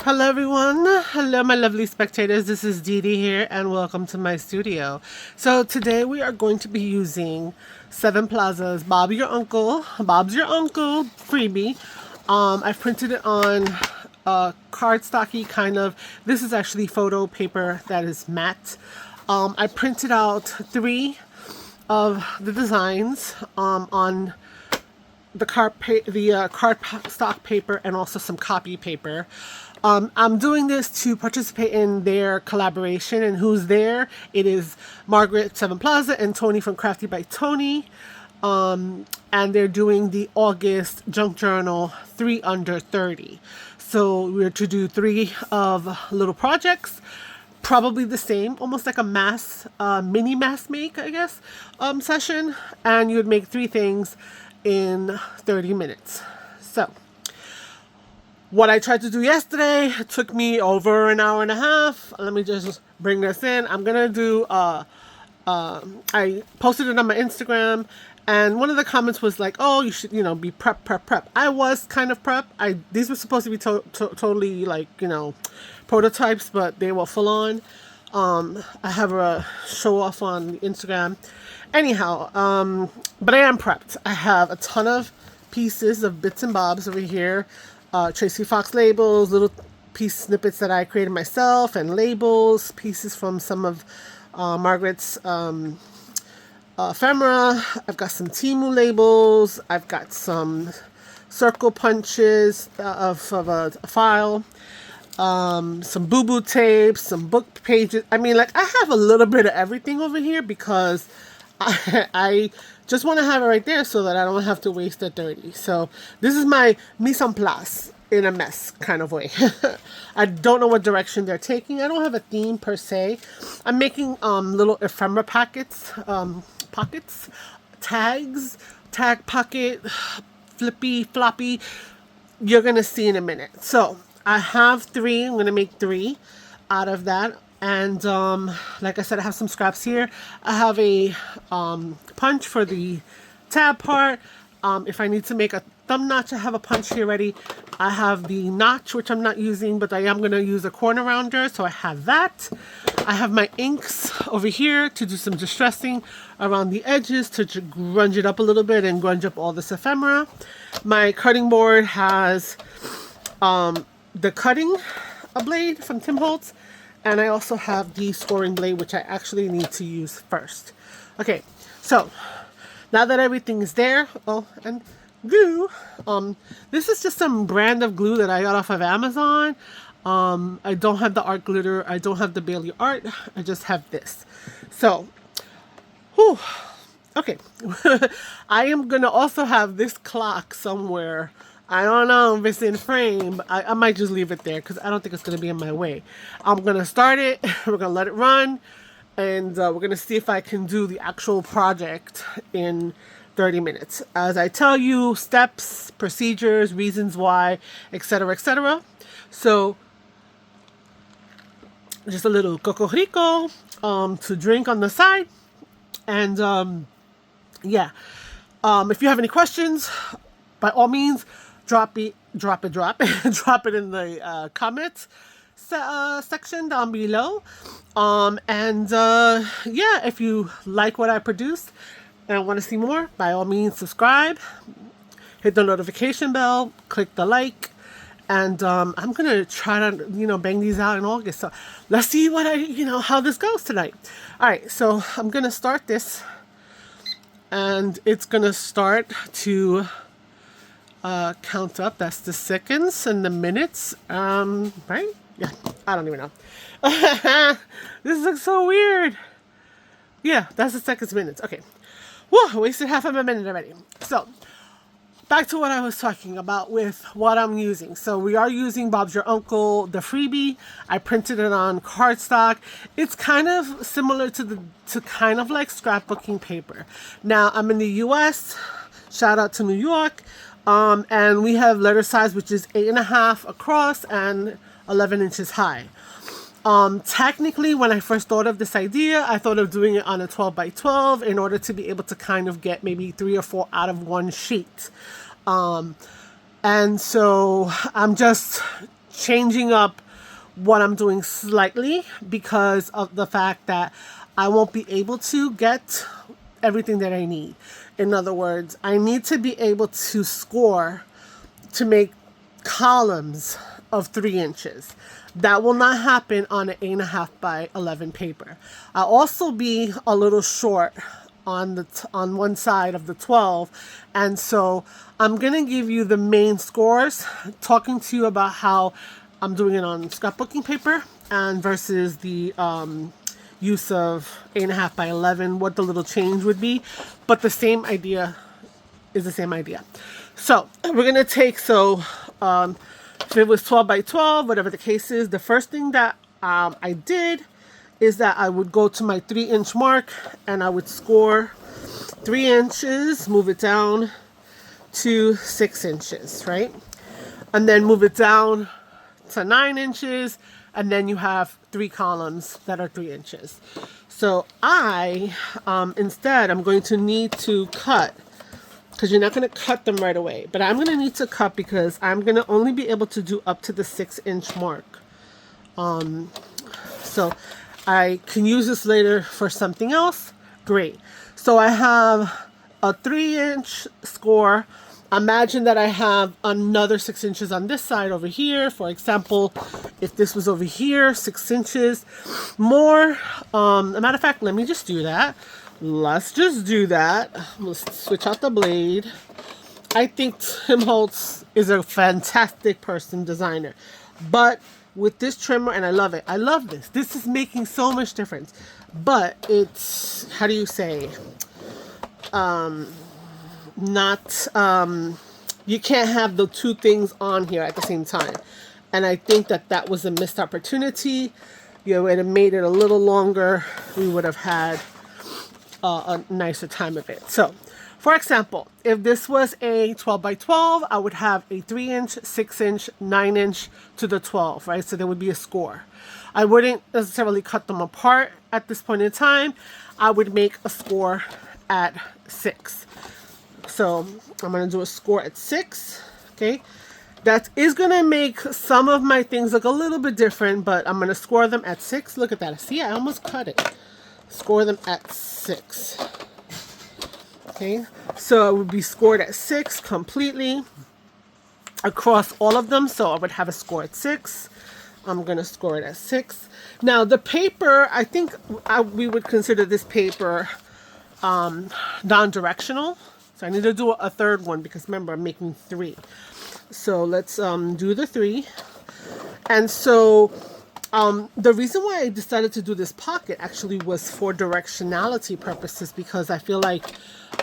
Hello everyone, hello my lovely spectators, this is Dee Dee here and welcome to my studio. So today we are going to be using Sevenplaza's Bob's Your Uncle freebie. I printed it on cardstocky kind of, this is actually photo paper that is matte. I printed out 3 of the designs on the cardstock paper and also some copy paper. I'm doing this to participate in their collaboration, and who's there? It is Margaret Sevenplaza and Tony from Crafty by Tony. And they're doing the August Junk Journal 3 Under 30. So we're to do 3 of little projects, probably the same, almost like a mini mass make, I guess, session. And you would make 3 things in 30 minutes. So what I tried to do yesterday took me over an hour and a half. Let me just bring this in. I'm gonna do I posted it on my Instagram, and one of the comments was like, oh, you should, be prep. I was kind of prep. These were supposed to be totally like, prototypes, but they were full on. I have a show off on Instagram. Anyhow, but I am prepped. I have a ton of pieces of bits and bobs over here. Tracy Fox labels, little piece snippets that I created myself, and labels, pieces from some of Margaret's ephemera. I've got some Temu labels. I've got some circle punches of a file. Some boo-boo tapes, some book pages. I mean, like, I have a little bit of everything over here because I just want to have it right there so that I don't have to waste the 30. So this is my mise en place in a mess kind of way. I don't know what direction they're taking. I don't have a theme per se. I'm making little ephemera pockets, tags, tag pocket, flippy-floppy. You're going to see in a minute. So I have 3. I'm going to make 3 out of that. And like I said, I have some scraps here. I have a punch for the tab part. If I need to make a thumb notch, I have a punch here ready. I have the notch, which I'm not using, but I am going to use a corner rounder, so I have that. I have my inks over here to do some distressing around the edges to grunge it up a little bit and grunge up all this ephemera. My cutting board has the cutting blade from Tim Holtz. And I also have the scoring blade, which I actually need to use first. Okay, so now that everything is there, and glue. This is just some brand of glue that I got off of Amazon. I don't have the art glitter. I don't have the Bailey art. I just have this. So, whew, okay. I am going to also have this clock somewhere. I don't know if it's in frame. I might just leave it there because I don't think it's going to be in my way. I'm going to start it. We're going to let it run. And we're going to see if I can do the actual project in 30 minutes. As I tell you, steps, procedures, reasons why, etc., etc. So, just a little Coco Rico to drink on the side. And, yeah. If you have any questions, by all means, drop it in the comments section down below. Yeah, if you like what I produced and want to see more, by all means subscribe, hit the notification bell, click the like, and I'm gonna try to bang these out in August. So let's see what how this goes tonight. All right, so I'm gonna start this, and it's gonna start to count up. That's the seconds and the minutes. Right? Yeah, I don't even know. This looks so weird. Yeah, that's the seconds, minutes. Okay. Whoa, wasted half of a minute already. So, back to what I was talking about with what I'm using. So, we are using Bob's Your Uncle, the freebie. I printed it on cardstock. It's kind of similar to kind of like scrapbooking paper. Now, I'm in the US. Shout out to New York. And we have letter size, which is 8.5 across and 11 inches high. Technically, when I first thought of this idea, I thought of doing it on a 12 by 12 in order to be able to kind of get maybe 3 or 4 out of one sheet. And so I'm just changing up what I'm doing slightly because of the fact that I won't be able to get everything that I need. In other words, I need to be able to score to make columns of 3 inches. That will not happen on an 8.5 by 11 paper. I'll also be a little short on on one side of the 12, and so I'm gonna give you the main scores, talking to you about how I'm doing it on scrapbooking paper and versus the use of 8.5 by 11, what the little change would be, but the same idea is the same idea. So we're gonna take, if it was 12 by 12, whatever the case is, the first thing that I did is that I would go to my 3-inch mark and I would score 3 inches, move it down to 6 inches, right? And then move it down to 9 inches, and then you have 3 columns that are 3 inches. So instead, I'm going to need to cut, because you're not going to cut them right away, but I'm going to need to cut because I'm going to only be able to do up to the 6-inch mark. So I can use this later for something else. Great. So I have a 3-inch score. Imagine that I have another 6 inches on this side over here. For example, if this was over here, 6 inches more. A matter of fact, let me just do that. Let's just do that. Let's switch out the blade. I think Tim Holtz is a fantastic designer. But with this trimmer, and I love it. I love this. This is making so much difference. But it's, how do you say, you can't have the 2 things on here at the same time. And I think that was a missed opportunity. You know, it had made it a little longer. We would have had a nicer time of it. So, for example, if this was a 12 by 12, I would have a 3-inch, 6-inch, 9-inch to the 12, right? So there would be a score. I wouldn't necessarily cut them apart at this point in time. I would make a score at 6. So I'm going to do a score at 6, okay? That is going to make some of my things look a little bit different, but I'm going to score them at 6. Look at that. See, I almost cut it. Score them at 6. Okay, so it would be scored at 6 completely across all of them. So I would have a score at 6. I'm going to score it at 6. Now the paper, I think we would consider this paper non-directional. So I need to do a third one because remember, I'm making 3. So let's do the 3. And so the reason why I decided to do this pocket actually was for directionality purposes, because I feel like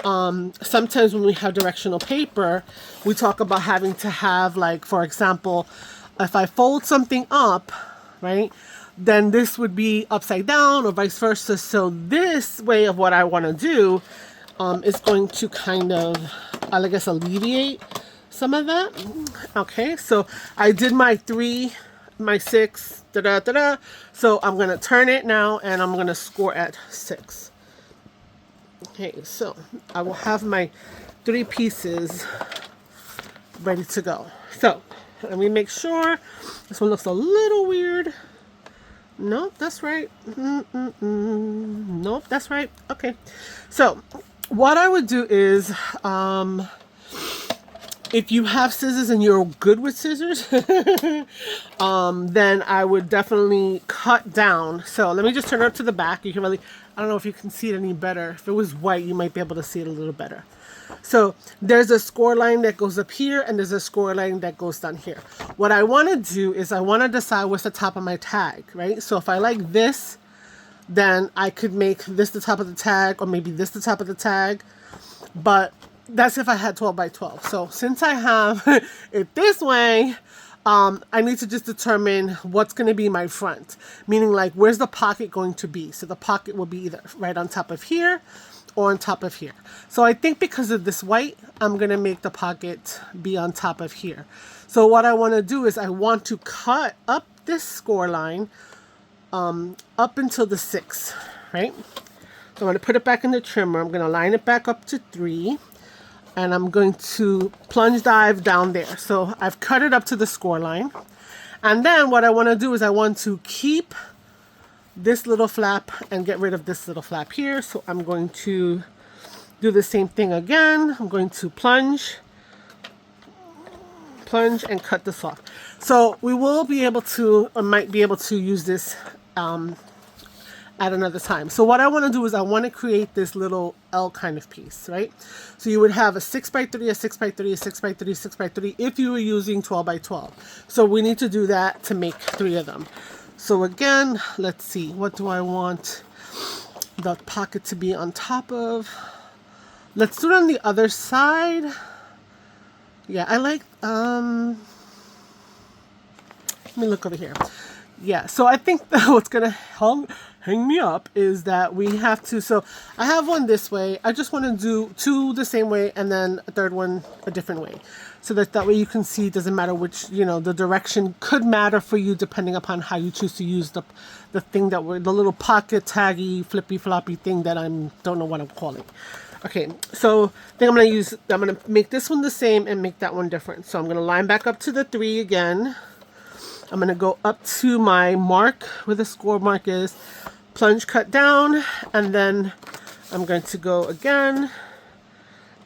sometimes when we have directional paper, we talk about having to have, like, for example, if I fold something up, right, then this would be upside down or vice versa. So this way of what I want to do is going to kind of, I guess, alleviate some of that. Okay, so I did my 3, my 6, da-da-da-da. So I'm going to turn it now and I'm going to score at 6. Okay, so I will have my 3 pieces ready to go. So let me make sure. This one looks a little weird. Nope, that's right. Nope, that's right. Okay, so what I would do is, if you have scissors and you're good with scissors, then I would definitely cut down. So let me just turn it up to the back. You can really, I don't know if you can see it any better. If it was white, you might be able to see it a little better. So there's a score line that goes up here and there's a score line that goes down here. What I want to do is I want to decide what's the top of my tag, right? So if I like this, then I could make this the top of the tag, or maybe this the top of the tag. But that's if I had 12 by 12. So since I have it this way, I need to just determine what's going to be my front. Meaning, like, where's the pocket going to be? So the pocket will be either right on top of here or on top of here. So I think because of this white, I'm going to make the pocket be on top of here. So what I want to do is I want to cut up this score line up until the 6, right? So I'm going to put it back in the trimmer. I'm going to line it back up to 3. And I'm going to plunge dive down there. So I've cut it up to the score line. And then what I want to do is I want to keep this little flap and get rid of this little flap here. So I'm going to do the same thing again. I'm going to plunge and cut this off. So we will be able to, or might be able to use this at another time. So what I want to do is I want to create this little L kind of piece, right? So you would have a 6x3, a 6x3, a 6x3, 6x3 if you were using 12x12. So we need to do that to make 3 of them. So again, let's see, what do I want the pocket to be on top of? Let's do it on the other side. Yeah, I like, let me look over here. Yeah, so I think that what's going to hang me up is that we have to, so I have one this way. I just want to do 2 the same way and then a third one a different way. So that way you can see it doesn't matter which, you know, the direction could matter for you depending upon how you choose to use the thing that we're, the little pocket taggy flippy floppy thing that don't know what I'm calling. Okay, so I think I'm going to make this one the same and make that one different. So I'm going to line back up to the 3 again. I'm going to go up to my mark where the score mark is, plunge, cut down, and then I'm going to go again.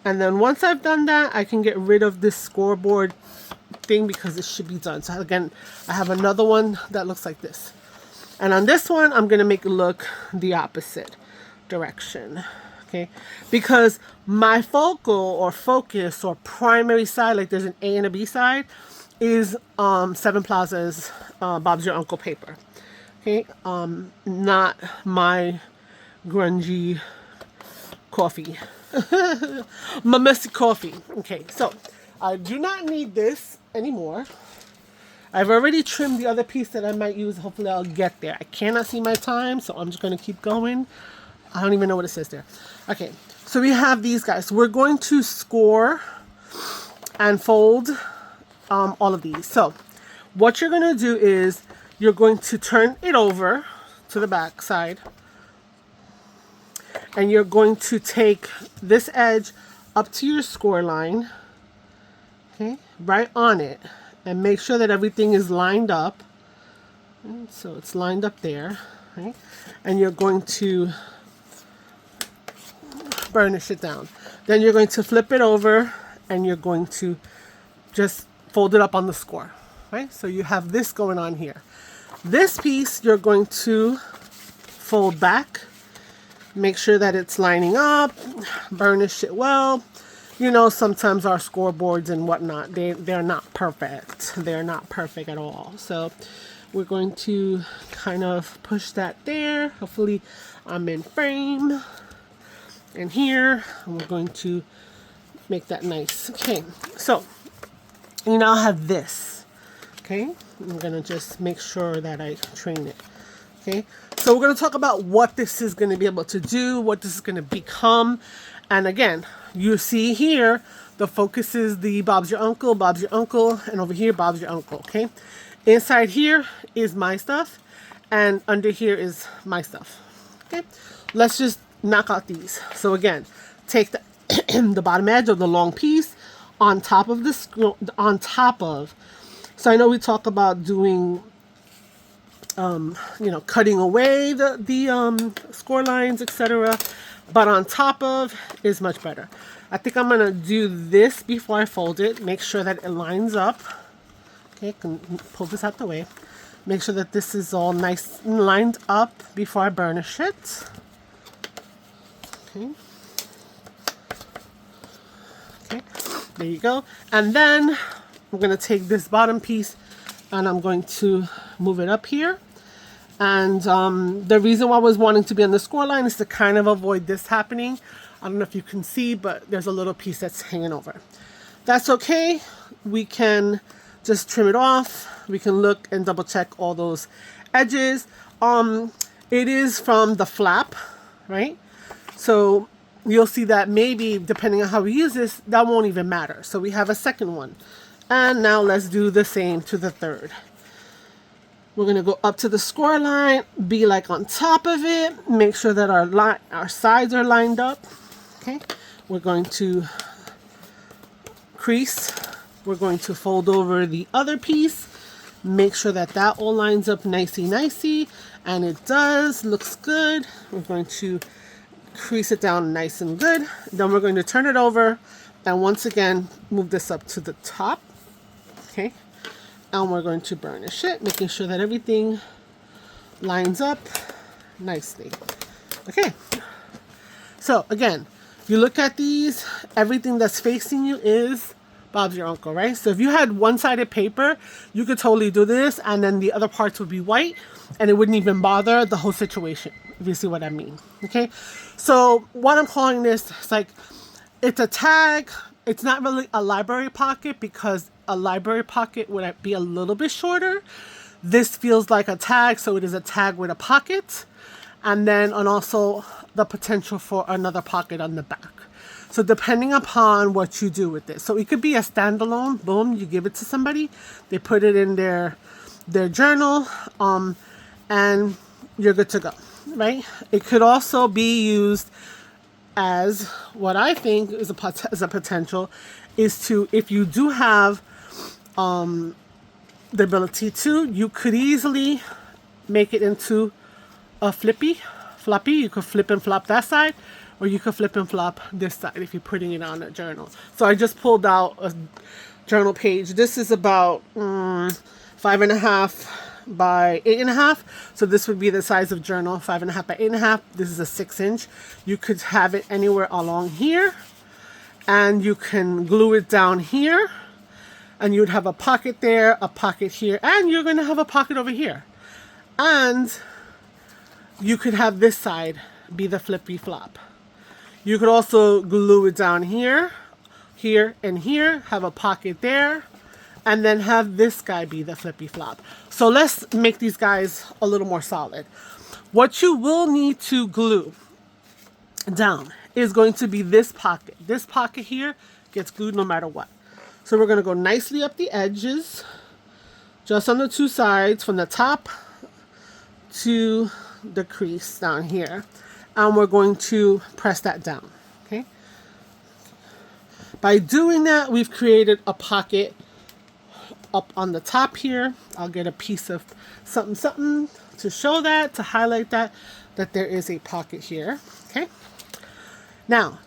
And then once I've done that, I can get rid of this scoreboard thing because it should be done. So again, I have another one that looks like this. And on this one, I'm going to make it look the opposite direction. Okay, because my focal or focus or primary side, like there's an A and a B side, is Sevenplaza's Bob's Your Uncle paper. Okay, not my grungy coffee, my messy coffee. Okay, so I do not need this anymore. I've already trimmed the other piece that I might use. Hopefully I'll get there. I cannot see my time, so I'm just going to keep going. I don't even know what it says there. Okay, so we have these guys. We're going to score and fold all of these. So what you're going to do is you're going to turn it over to the back side. And you're going to take this edge up to your score line. Okay, right on it. And make sure that everything is lined up. And so it's lined up there. Right? And you're going to burnish it down. Then you're going to flip it over and you're going to just fold it up on the score. Right? So you have this going on here. This piece you're going to fold back. Make sure that it's lining up. Burnish it well. You know, sometimes our scoreboards and whatnot, they're not perfect. They're not perfect at all. So we're going to kind of push that there. Hopefully I'm in frame. And here, and we're going to make that nice. Okay, so you now have this. Okay, I'm going to just make sure that I train it. Okay, so we're going to talk about what this is going to be able to do, what this is going to become. And again, you see here, the focus is the Bob's Your Uncle, and over here, Bob's Your Uncle. Okay, inside here is my stuff, and under here is my stuff. Okay, let's just knock out these. So again, take the the bottom edge of the long piece on top of this, so I know we talk about doing you know, cutting away the score lines, etc., but on top of is much better. I think I'm gonna do this before I fold it. Make sure that it lines up. Okay, can pull this out the way. Make sure that this is all nice and lined up before I burnish it. Okay. Okay, there you go. And then I'm going to take this bottom piece and I'm going to move it up here. And the reason why I was wanting to be on the score line is to kind of avoid this happening. I don't know if you can see, but there's a little piece that's hanging over. That's okay. We can just trim it off. We can look and double check all those edges. It is from the flap, right? So you'll see that maybe depending on how we use this, that won't even matter. So we have a second one. And now let's do the same to the third. We're going to go up to the score line, be like on top of it, make sure that our sides are lined up. Okay, we're going to crease. We're going to fold over the other piece, Make sure that that all lines up nicey, and it does. Looks good. We're going to crease it down nice and good. Then we're going to turn it over, and once again move this up to the top. Okay, and we're going to burnish it, making sure that everything lines up nicely. Okay, so again, you look at these, everything that's facing you is Bob's your uncle, right? So if you had one-sided paper, you could totally do this, and then the other parts would be white, and it wouldn't even bother the whole situation, if you see what I mean. Okay, so what I'm calling this, it's like, it's a tag. It's not really a library pocket, because a library pocket would be a little bit shorter. This feels like a tag, so it is a tag with a pocket, and then also the potential for another pocket on the back. So depending upon what you do with this, so it could be a standalone. Boom, you give it to somebody, they put it in their journal, and you're good to go, right? It could also be used as, what I think is a potential, is to, if you do have the ability to, you could easily make it into a flippy-floppy. You could flip and flop that side, or you could flip and flop this side if you're putting it on a journal. So I just pulled out a journal page. This is about 5.5 by 8.5. So this would be the size of journal, 5.5 by 8.5. This is a 6-inch. You could have it anywhere along here, and you can glue it down here, and you'd have a pocket there, a pocket here, and you're going to have a pocket over here. And you could have this side be the flippy flop. You could also glue it down here, here, and here, have a pocket there, and then have this guy be the flippy flop. So let's make these guys a little more solid. What you will need to glue down is going to be this pocket. This pocket here gets glued no matter what. So we're going to go nicely up the edges, just on the two sides, from the top to the crease down here. And we're going to press that down, okay? By doing that, we've created a pocket up on the top here. I'll get a piece of something to show that, to highlight that there is a pocket here, okay? Now,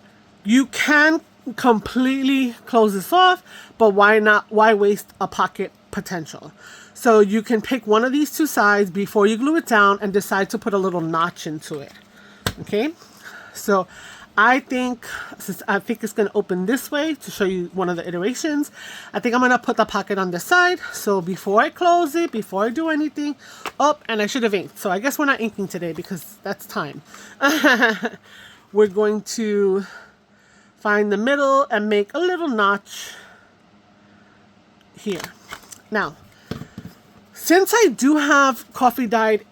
you can completely close this off, but why waste a pocket potential? So you can pick one of these two sides before you glue it down and decide to put a little notch into it. Okay, so I think, since I think it's going to open this way to show you one of the iterations, I think I'm going to put the pocket on the side. So before I close it, before I do anything, and I should have inked. So I guess we're not inking today because that's time. We're going to find the middle and make a little notch here. Now, since I do have coffee dyed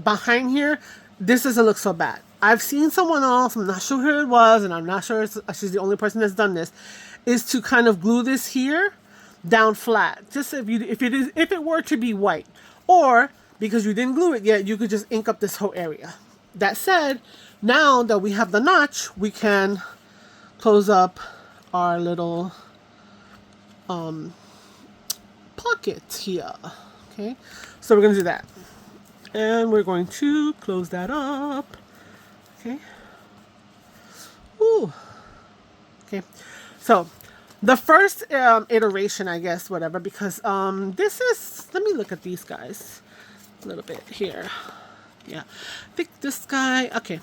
behind here, this doesn't look so bad. I've seen someone else, I'm not sure who it was, and I'm not sure she's the only person that's done this, is to kind of glue this here down flat. Just if it were to be white, or because you didn't glue it yet, you could just ink up this whole area. That said, now that we have the notch, we can close up our little pocket here. Okay, so we're going to do that. And we're going to close that up. Okay. Ooh. Okay. So the first iteration, I guess, whatever, because this is, let me look at these guys a little bit here. Yeah. I think this guy, okay.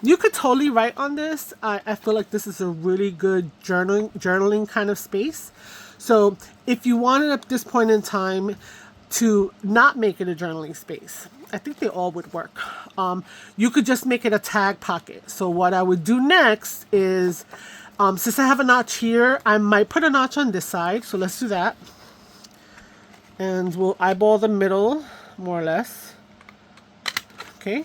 You could totally write on this. I feel like this is a really good journaling kind of space. So if you wanted at this point in time to not make it a journaling space, I think they all would work. You could just make it a tag pocket. So what I would do next is, since I have a notch here, I might put a notch on this side. So let's do that. And we'll eyeball the middle, more or less. Okay.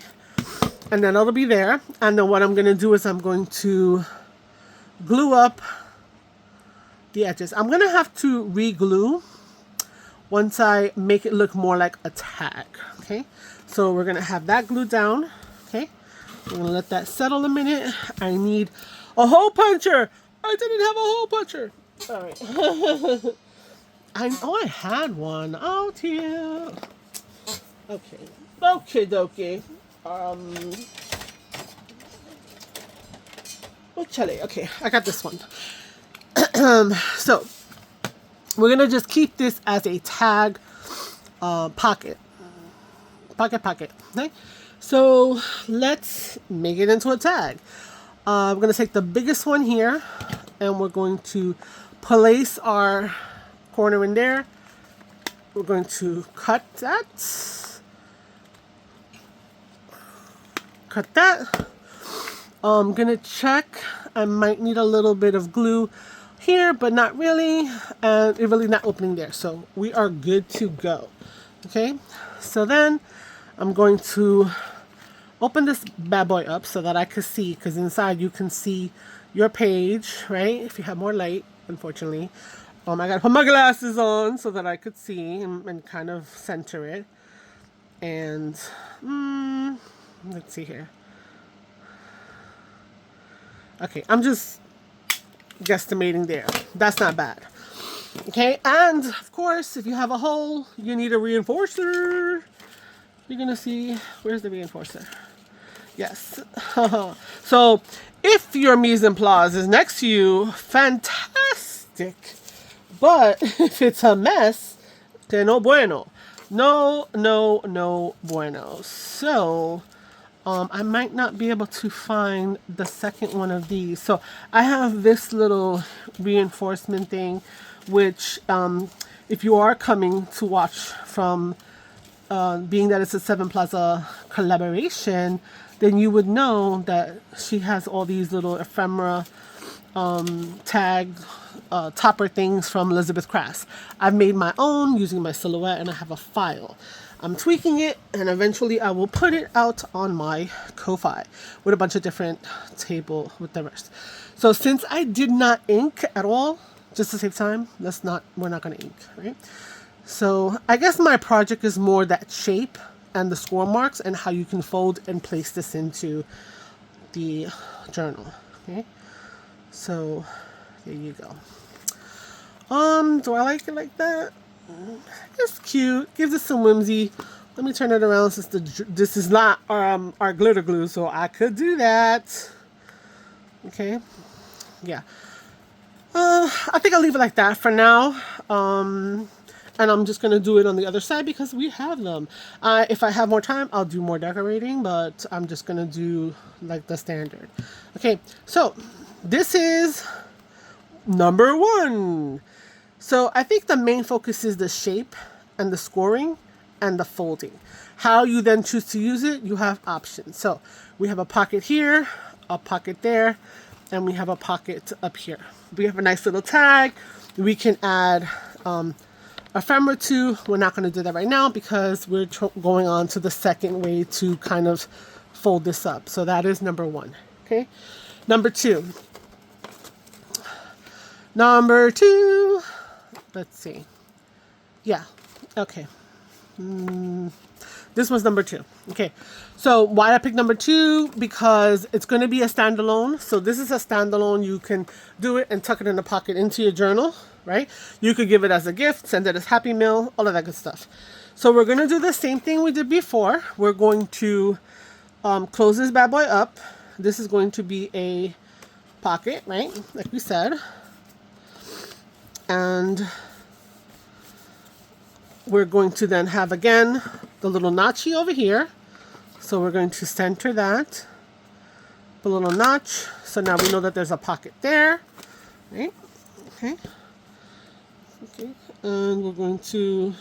And then it'll be there. And then what I'm going to do is I'm going to glue up the edges. I'm going to have to re-glue once I make it look more like a tag. Okay. So we're going to have that glued down. Okay. I'm going to let that settle a minute. I need a hole puncher. I didn't have a hole puncher. All right. I know I had one. Oh dear. Okay. Okay, dokie. Oh, chile. Okay, I got this one. So we're gonna just keep this as a tag pocket. Pocket. Okay. So let's make it into a tag. We're gonna take the biggest one here, and we're going to place our corner in there. We're going to cut that. Cut that. I'm gonna check. I might need a little bit of glue here, but not really, and it's really not opening there. So we are good to go. Okay. So then I'm going to open this bad boy up so that I could see, because inside you can see your page, right? If you have more light, unfortunately. I gotta put my glasses on so that I could see and kind of center it. And let's see here. Okay, I'm just guesstimating there. That's not bad. Okay, and of course, if you have a hole, you need a reinforcer. You're gonna see, where's the reinforcer? Yes. So if your mise en place is next to you, fantastic. But if it's a mess, que no bueno. No bueno. So I might not be able to find the second one of these. So I have this little reinforcement thing, which if you are coming to watch from being that it's a Sevenplaza collaboration, then you would know that she has all these little ephemera tag topper things from Elizabeth Crafts. I've made my own using my silhouette, and I have a file. I'm tweaking it, and eventually I will put it out on my Ko-Fi with a bunch of different table with the rest. So since I did not ink at all, just to save time, we're not going to ink, right? So I guess my project is more that shape and the score marks and how you can fold and place this into the journal. Okay, so there you go. Do I like it like that? It's cute. Gives it some whimsy. Let me turn it around since this is not our glitter glue, so I could do that. Okay, yeah. I think I'll leave it like that for now. And I'm just going to do it on the other side because we have them. If I have more time, I'll do more decorating, but I'm just going to do like the standard. Okay, so this is number 1. So I think the main focus is the shape and the scoring and the folding. How you then choose to use it, you have options. So we have a pocket here, a pocket there, and we have a pocket up here. We have a nice little tag. We can add ephemera too. We're not going to do that right now because we're going on to the second way to kind of fold this up. So that is number 1. Okay. Number 2. Let's see. Yeah. Okay. This was number 2. Okay. So why I picked number 2? Because it's going to be a standalone. So this is a standalone. You can do it and tuck it in the pocket into your journal, right? You could give it as a gift, send it as Happy Meal, all of that good stuff. So we're going to do the same thing we did before. We're going to close this bad boy up. This is going to be a pocket, right? Like we said. And we're going to then have, again, the little notchy over here. So we're going to center that. The little notch. So now we know that there's a pocket there. Right? Okay. Okay. And we're going to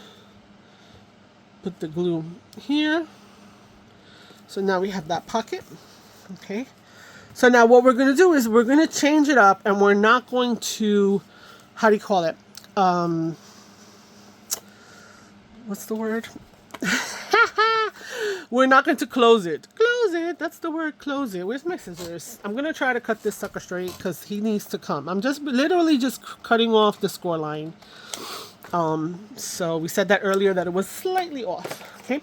put the glue here. So now we have that pocket. Okay. So now what we're going to do is we're going to change it up, and we're not going to, how do you call it? What's the word? We're not going to close it. Close it. That's the word, close it. Where's my scissors? I'm going to try to cut this sucker straight because he needs to come. I'm just literally just cutting off the score line. So we said that earlier that it was slightly off. Okay.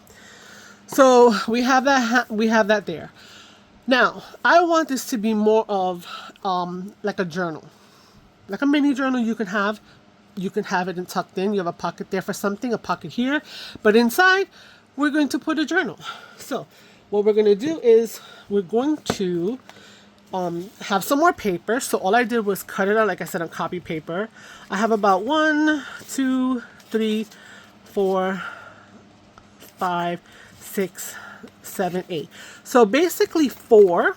So we have that there. Now, I want this to be more of like a journal. Like a mini journal you can have you can have it tucked in. You have a pocket there for something, a pocket here. But inside, we're going to put a journal. So what we're going to do is we're going to have some more paper. So all I did was cut it out, like I said, on copy paper. I have about 1, 2, 3, 4, 5, 6, 7, 8. So basically four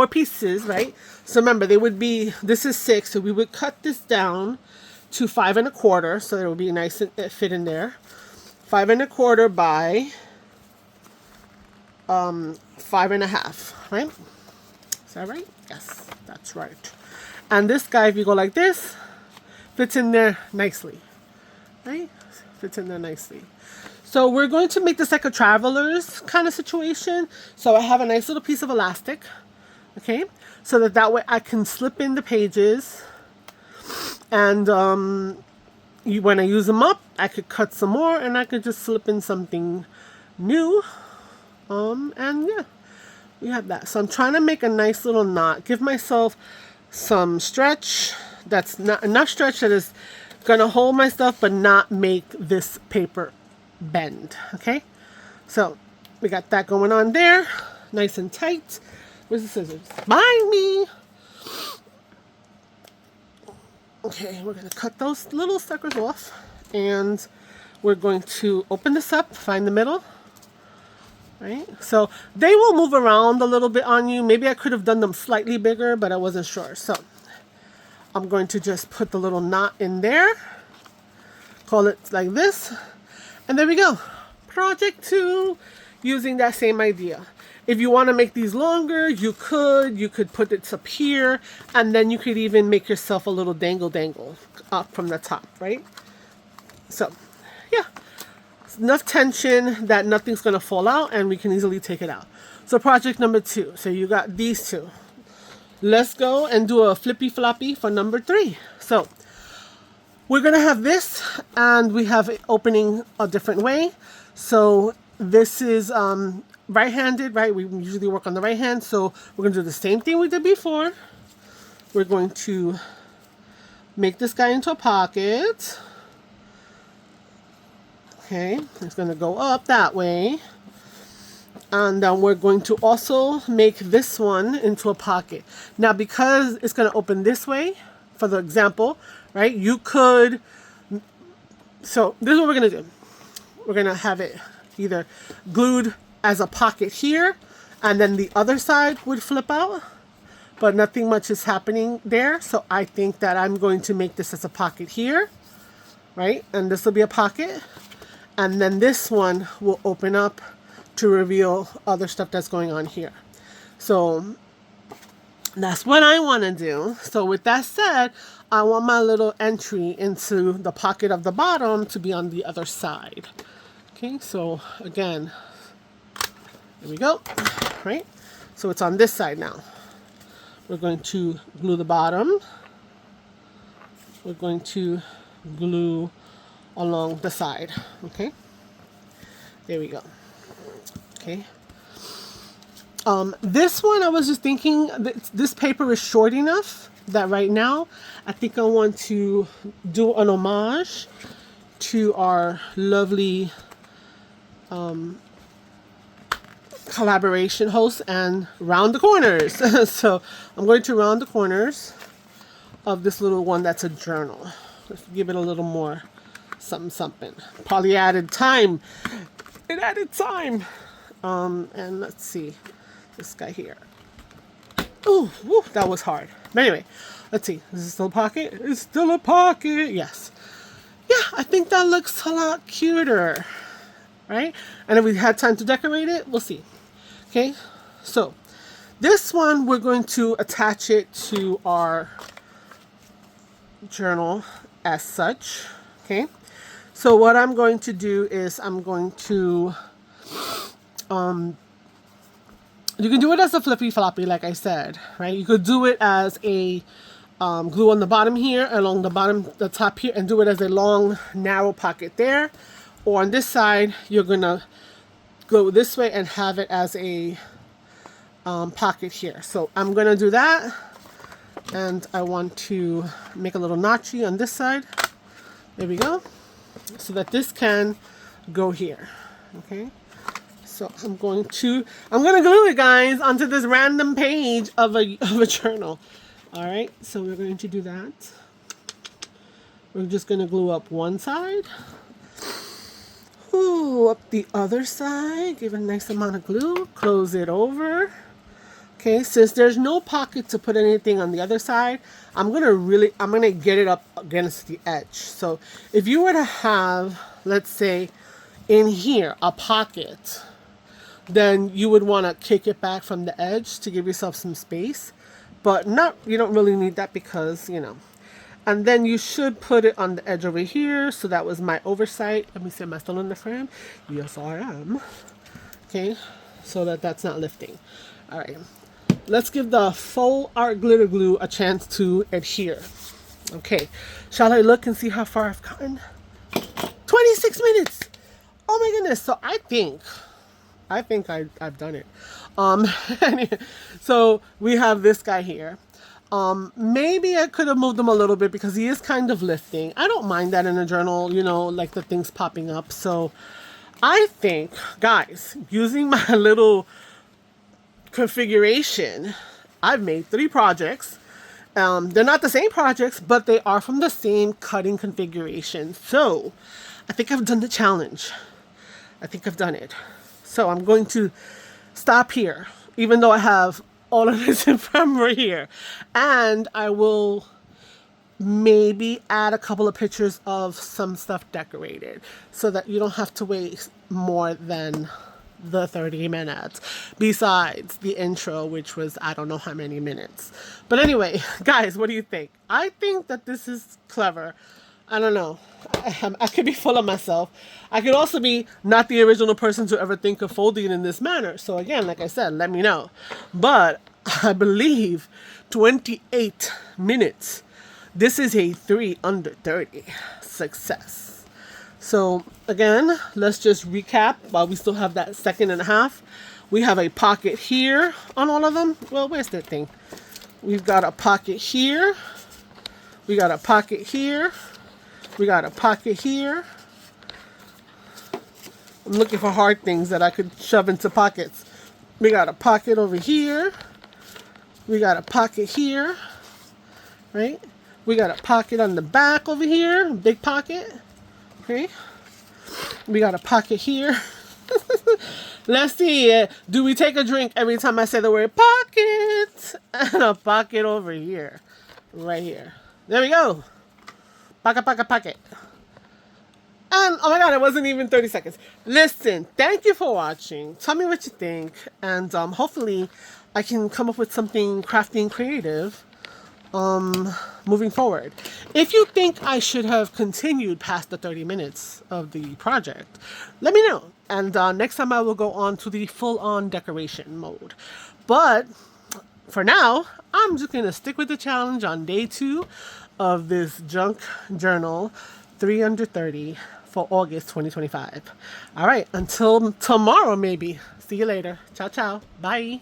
pieces, right? So remember, they would be, this is 6, so we would cut this down to 5 1/4, so it would be nice and fit in there. 5 1/4 by 5 1/2, right? Is that right? Yes, that's right. And this guy, if you go like this, fits in there nicely, right? Fits in there nicely. So we're going to make this like a traveler's kind of situation. So I have a nice little piece of elastic, okay? So that way I can slip in the pages, and when I use them up, I could cut some more, and I could just slip in something new. And yeah, we have that. So I'm trying to make a nice little knot, give myself some stretch. That's not enough stretch that is gonna hold my stuff, but not make this paper bend. Okay, so we got that going on there, nice and tight. Where's the scissors? Behind me. Okay, we're gonna cut those little suckers off, and we're going to open this up, find the middle. Right, so they will move around a little bit on you. Maybe I could have done them slightly bigger, but I wasn't sure. So I'm going to just put the little knot in there, call it like this, and there we go. Project 2, using that same idea. If you want to make these longer, you could put it up here, and then you could even make yourself a little dangle up from the top, right? So yeah, enough tension that nothing's going to fall out, and we can easily take it out. So project number 2. So you got these two. Let's go and do a flippy-floppy for number 3. So we're going to have this, and we have it opening a different way. So this is right-handed, right? We usually work on the right hand. So we're going to do the same thing we did before. We're going to make this guy into a pocket. Okay, it's going to go up that way. And then we're going to also make this one into a pocket. Now, because it's going to open this way, for the example, right, you could, so this is what we're going to do. We're going to have it either glued as a pocket here, and then the other side would flip out, but nothing much is happening there. So I think that I'm going to make this as a pocket here, right? And this will be a pocket. And then this one will open up to reveal other stuff that's going on here. So that's what I want to do. So with that said, I want my little entry into the pocket of the bottom to be on the other side. Okay, so again, there we go, right? So it's on this side now. We're going to glue the bottom. We're going to glue along the side. Okay, there we go. Okay, this one I was just thinking that this paper is short enough that right now I think I want to do an homage to our lovely collaboration host and round the corners. So I'm going to round the corners of this little one that's a journal. Let's give it a little more something. Probably added time. It added time. And let's see this guy here. Ooh, woo, that was hard. But anyway, let's see. Is it still a pocket? It's still a pocket. Yes. Yeah, I think that looks a lot cuter, right? And if we had time to decorate it, we'll see. Okay, so this one we're going to attach it to our journal as such. Okay, so what I'm going to do is I'm going to you can do it as a flippy-floppy, like I said, right? You could do it as a glue on the bottom here, along the bottom, the top here, and do it as a long, narrow pocket there. Or on this side, you're gonna go this way and have it as a pocket here. So I'm gonna do that, And I want to make a little notchy on this side. There we go. So that this can go here. Okay. So I'm gonna glue it, guys, onto this random page of a journal. All right. So we're going to do that. We're just gonna glue up one side. Ooh, up the other side. Give it a nice amount of glue. Close it over. Okay, since there's no pocket to put anything on the other side, I'm gonna get it up against the edge. So if you were to have, let's say, in here, a pocket, then you would want to kick it back from the edge to give yourself some space. But you don't really need that because, you know. And then you should put it on the edge over here. So that was my oversight. Let me see, am I still in the frame? Yes, I am. Okay, so that's not lifting. All right. Let's give the faux art glitter glue a chance to adhere. Okay, shall I look and see how far I've gotten? 26 minutes. Oh my goodness. So I think I've done it. So we have this guy here. Maybe I could have moved him a little bit because he is kind of lifting. I don't mind that in a journal, you know, like the things popping up. So I think, guys, using my little configuration, I've made 3 projects. They're not the same projects, but they are from the same cutting configuration. So I think I've done the challenge. I think I've done it. So I'm going to stop here, even though I have all of this ephemera here. And I will maybe add a couple of pictures of some stuff decorated so that you don't have to wait more than the 30 minutes besides the intro, which was I don't know how many minutes. But anyway, guys, what do you think? I think that this is clever. I don't know. I could be full of myself. I could also be not the original person to ever think of folding it in this manner. So again, like I said, let me know. But I believe 28 minutes. This is a 3 under 30 success. So again, let's just recap while we still have that second and a half. We have a pocket here on all of them. Well, where's that thing? We've got a pocket here. We got a pocket here. We got a pocket here. I'm looking for hard things that I could shove into pockets. We got a pocket over here. We got a pocket here. Right? We got a pocket on the back over here. Big pocket. Okay. We got a pocket here. Let's see. Do we take a drink every time I say the word pocket? And a pocket over here. Right here. There we go. Pocket, pocket, pocket. And, oh my god, it wasn't even 30 seconds. Listen, thank you for watching. Tell me what you think. And hopefully I can come up with something crafty and creative moving forward. If you think I should have continued past the 30 minutes of the project, let me know. And next time I will go on to the full-on decoration mode. But for now, I'm just going to stick with the challenge on day 2 of this junk journal, 3 under 30 for August 2025. All right, until tomorrow maybe. See you later. Ciao, ciao. Bye.